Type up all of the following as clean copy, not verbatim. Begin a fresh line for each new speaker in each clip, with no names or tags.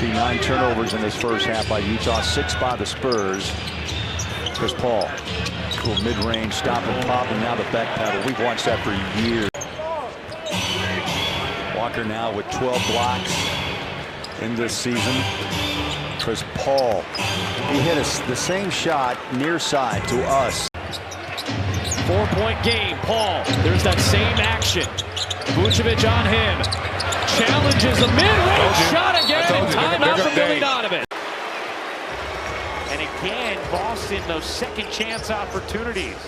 See 9 turnovers in this first half by Utah, 6 by the Spurs. Chris Paul, cool mid-range, stop and pop, and now the back pedal. We've watched that for years. Walker now with 12 blocks in this season. Chris Paul, he hit the same shot near side to us.
4-point game. Paul, there's that same action. Vucevic on him. Challenges the mid-range shot again. Timeout from Billy Donovan. And again, Boston, those second chance opportunities.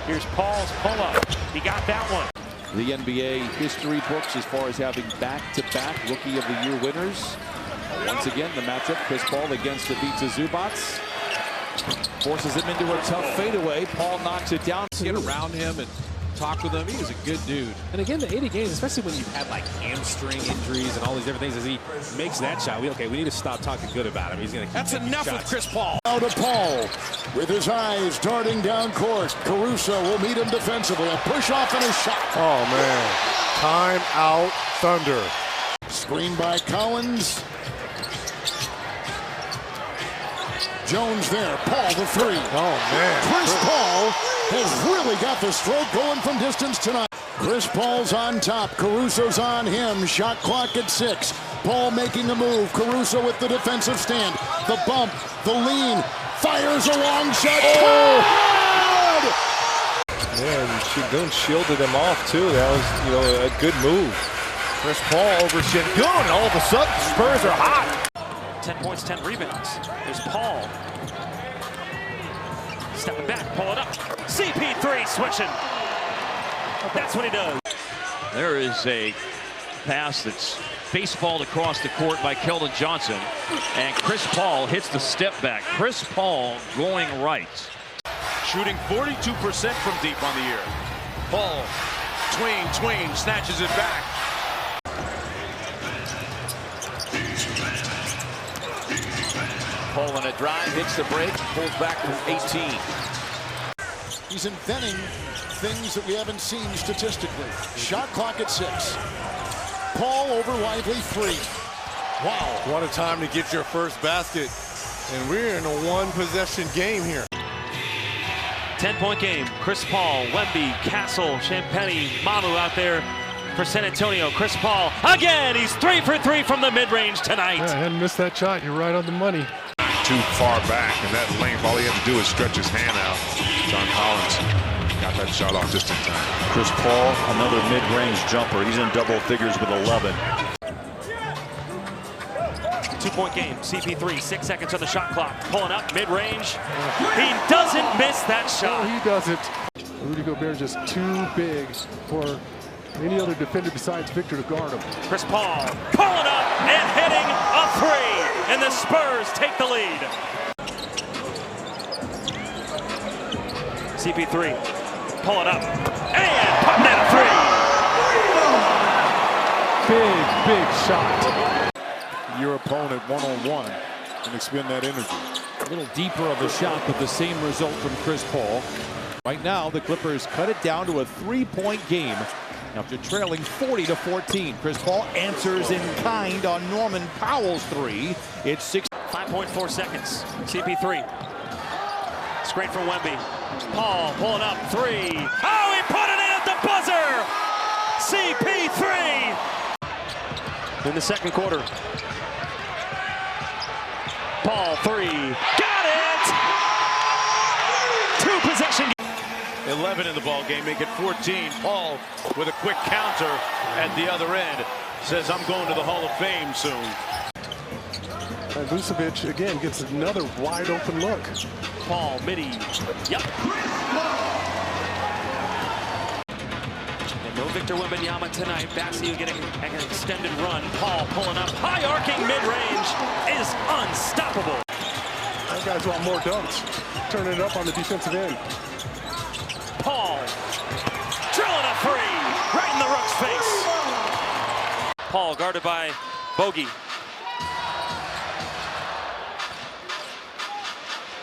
Here's Paul's pull-up. He got that one.
The NBA history books as far as having back-to-back Rookie of the Year winners. Once again, the matchup, Chris Paul against the Ivica Zubats. Forces him into a tough fadeaway. Paul knocks it down.
Get around him and talk with him. He was a good dude.
And again, the 80 games, especially when you've had like hamstring injuries and all these different things, as he makes that shot, we need to stop talking good about him. He's going to keep
That's enough
shots.
with Chris Paul.
Now to Paul with his eyes darting down court. Caruso will meet him defensively. A push off and a shot.
Oh man, time out Thunder.
Screen by Collins. Jones there. Paul the three.
Oh man,
Chris Paul has really got the stroke going from distance tonight. Chris Paul's on top. Caruso's on him. Shot clock at 6. Paul making a move. Caruso with the defensive stand. The bump. The lean. Fires a long shot. Oh!
man, Şengün shielded him off too. That was, a good move. Chris Paul over Şengün, and all of a sudden, Spurs are hot.
10 points, 10 rebounds. There's Paul. Stepping back, pull it up. CP3 switching. That's what he does.
There is a pass that's baseballed across the court by Keldon Johnson. And Chris Paul hits the step back. Chris Paul going right.
Shooting 42% from deep on the year. Paul, tween, snatches it back.
Paul on a drive, hits the break, pulls back from 18.
He's inventing things that we haven't seen statistically. Shot clock at 6. Paul over Lively 3. Wow.
What a time to get your first basket. And we're in a one-possession game here.
10-point game. Chris Paul, Wemby, Castle, Champagnie, Mamu out there for San Antonio. Chris Paul again. He's 3 for 3 from the mid-range tonight.
Yeah, I hadn't missed that shot. You're right on the money.
Too far back, and that length, all he had to do is stretch his hand out. John Collins got that shot off just in time.
Chris Paul, another mid-range jumper. He's in double figures with 11.
2-point game. CP3, 6 seconds on the shot clock. Pulling up, mid-range. He doesn't miss that shot.
No, he doesn't. Rudy Gobert just too big for any other defender besides Victor to guard him.
Chris Paul pulling up and hitting a 3. And the Spurs take the lead. CP3 pulling up and putting in a 3.
Big shot. Your opponent one-on-one and expend that energy.
A little deeper of a shot, but the same result from Chris Paul. Right now, the Clippers cut it down to a 3-point game after trailing 40-14. Chris Paul answers in kind on Norman Powell's 3. It's
5.4 seconds. CP3. Screen from Wemby. Paul pulling up 3. Oh, he put it in at the buzzer! CP3! In the second quarter. Paul 3. Got it! 2-possession.
11 in the ball game, make it 14. Paul with a quick counter at the other end. Says, I'm going to the Hall of Fame soon.
And Vucevic, again, gets another wide open look.
Paul, midi. Yep. And no Victor Wembanyama tonight. Bassey getting an extended run. Paul pulling up. High arcing mid-range is unstoppable.
Those guys want more dunks. Turning it up on the defensive end.
Paul drilling a 3 right in the Rook's face. Paul guarded by Bogey.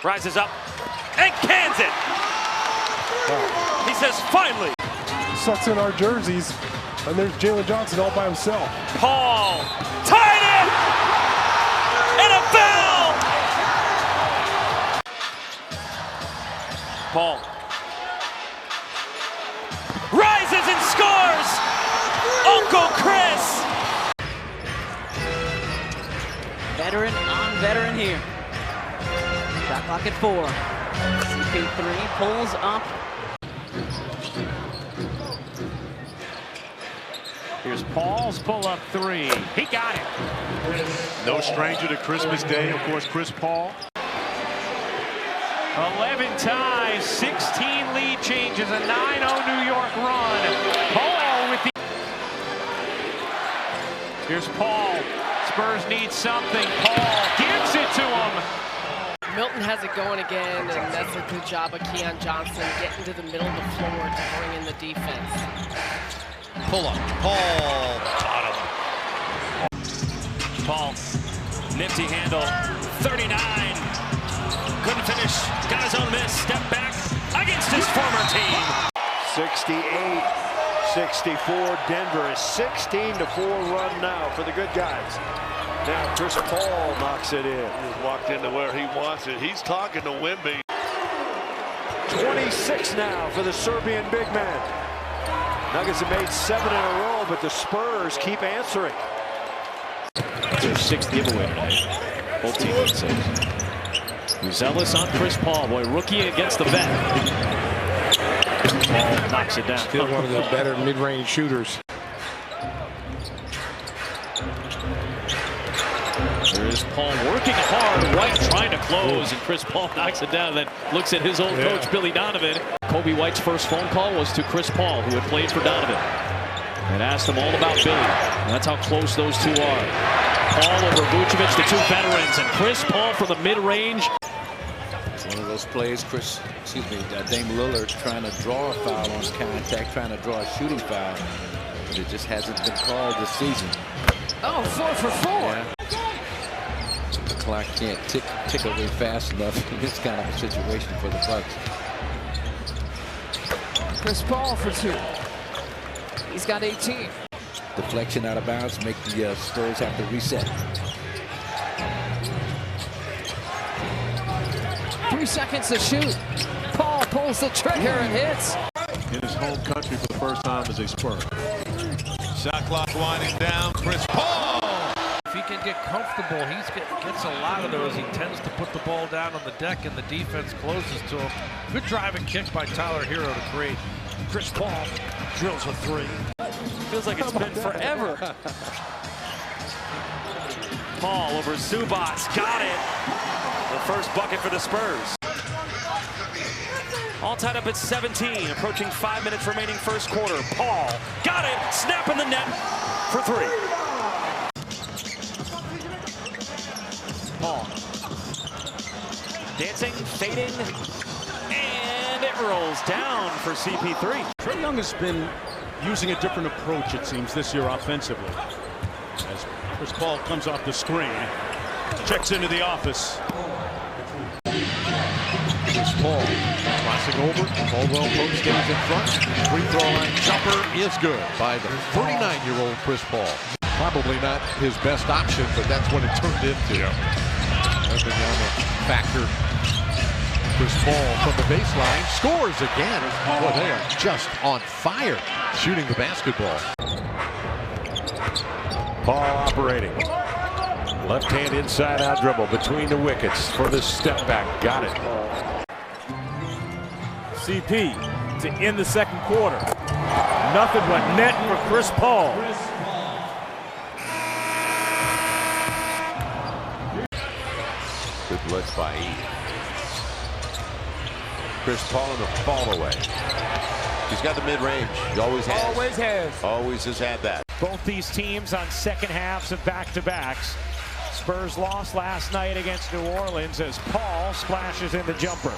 Rises up and cans it. Wow. He says, finally.
Sucks in our jerseys, and there's Jalen Johnson all by himself.
Paul, tie
Paul rises and scores. Uncle Chris.
Veteran on veteran here. Shot clock at 4. CP3 pulls up.
Here's Paul's pull-up 3. He got it.
No stranger to Christmas Day, of course, Chris Paul.
11 ties, 16 lead changes, a 9-0 New York run. Paul with the... Here's Paul. Spurs need something. Paul gives it to him.
Milton has it going again, and that's a good job of Keon Johnson getting to the middle of the floor to bring in the defense.
Pull up. Paul. Bottom.
Paul, nifty handle, 39. Couldn't finish, got his own miss, step back against his former team.
68-64, Denver, a 16-4 run now for the good guys. Now Chris Paul knocks it in.
He's walked into where he wants it. He's talking to Wemby.
26 now for the Serbian big man. Nuggets have made 7 in a row, but the Spurs keep answering.
It's their 6th giveaway tonight. Both teams with 6. Zealous on Chris Paul. Boy, rookie against the vet. Paul knocks it down.
Still one of the better mid-range shooters.
There is Paul working hard. White trying to close, and Chris Paul knocks it down. Then looks at his old coach, Billy Donovan. Kobe White's first phone call was to Chris Paul, who had played for Donovan, and asked him all about Billy. And that's how close those two are. Paul over Vucevic, the two veterans, and Chris Paul for the mid-range.
It's one of those plays, Dame Lillard trying to draw a foul on contact, trying to draw a shooting foul, but it just hasn't been called this season.
Oh, 4 for 4.
Yeah. The clock can't tick away fast enough in this kind of a situation for the Bucks.
Chris Paul for 2. He's got 18.
Deflection out of bounds, make the Spurs have to reset.
3 seconds to shoot. Paul pulls the trigger and hits.
In his home country for the first time as a Spur. Shot clock winding down. Chris Paul.
If he can get comfortable, he gets a lot of those. He tends to put the ball down on the deck, and the defense closes to him. Good drive and kick by Tyler Hero to create. Chris Paul drills a 3.
Feels like it's been forever. Paul over Zubac, got it. The first bucket for the Spurs. All tied up at 17, approaching 5 minutes remaining first quarter. Paul got it, snap in the net for 3. Paul dancing, fading, and it rolls down for CP3.
Trae Young has been using a different approach, it seems, this year offensively. As Chris Paul comes off the screen, checks into the office.
Chris Paul crossing over. Caldwell Pope stays in front. Free throw line jumper is good by the 39-year-old Chris Paul. Probably not his best option, but that's what it turned into. Wembanyama factor. Chris Paul from the baseline scores again. Boy, they are just on fire shooting the basketball.
Paul operating. Left hand inside out dribble between the wickets for the step back. Got it.
CP to end the second quarter. Nothing but net for Chris Paul.
Good blitz by E. Chris Paul in the fall away. He's got the mid-range. He always has.
Always has.
Always has had that.
Both these teams on second halves of back-to-backs. Spurs lost last night against New Orleans as Paul splashes in the jumper.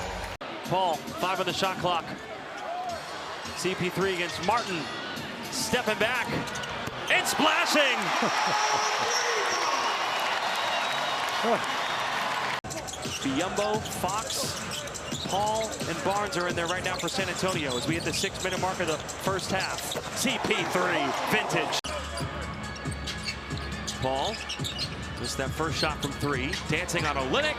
Paul, 5 on the shot clock. CP3 against Martin. Stepping back and splashing. Biyombo, Fox, Paul, and Barnes are in there right now for San Antonio as we hit the 6-minute mark of the first half. CP3, vintage. Paul, missed that first shot from 3. Dancing on Olynyk,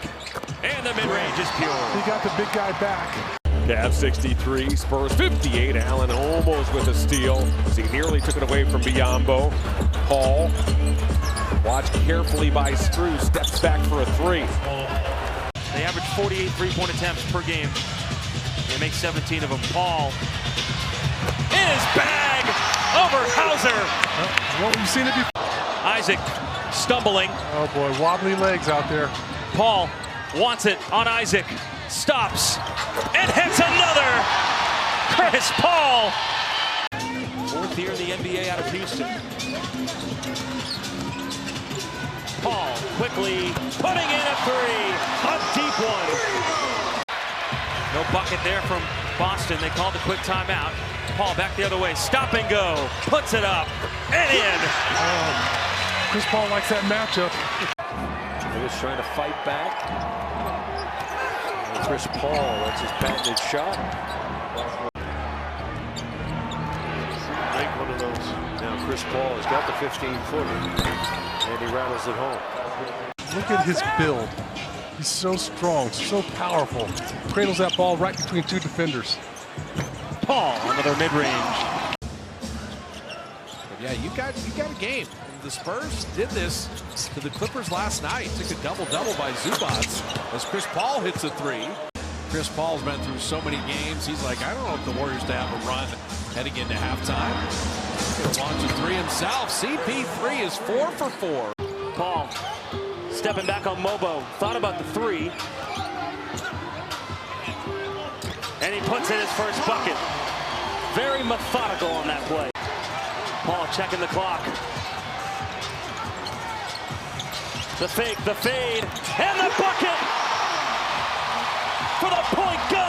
and the mid-range is pure.
He got the big guy back.
Cavs 63, Spurs 58. Allen almost with a steal as he nearly took it away from Biyombo. Paul, watched carefully by Strus, steps back for a three.
They average 48 three-point attempts per game. They make 17 of them. Paul in his bag over Hauser.
Well, we've seen it before.
Isaac stumbling.
Oh boy, wobbly legs out there.
Paul wants it on Isaac. Stops and hits another. Chris Paul. Fourth year in the NBA out of Houston. Paul quickly putting in a three. A deep one. No bucket there from Boston. They called the quick timeout. Paul back the other way. Stop and go. Puts it up and in.
Chris Paul likes that matchup.
Lewis trying to fight back. And Chris Paul, that's his patented shot. Make one of those. Now Chris Paul has got the 15-footer, and he rattles it home.
Look at his build. He's so strong, so powerful. Cradles that ball right between two defenders.
Paul, another mid-range.
Yeah, you got a game. The Spurs did this to the Clippers last night. Took a double-double by Zubac as Chris Paul hits a three. Chris Paul's been through so many games. He's like, I don't want the Warriors to have a run heading into halftime. He's gonna launch a three himself. CP3 is 4 for 4.
Paul stepping back on Mobo. Thought about the three. And he puts in his first bucket. Very methodical on that play. Paul checking the clock. The fake, the fade, and the bucket for the point guard.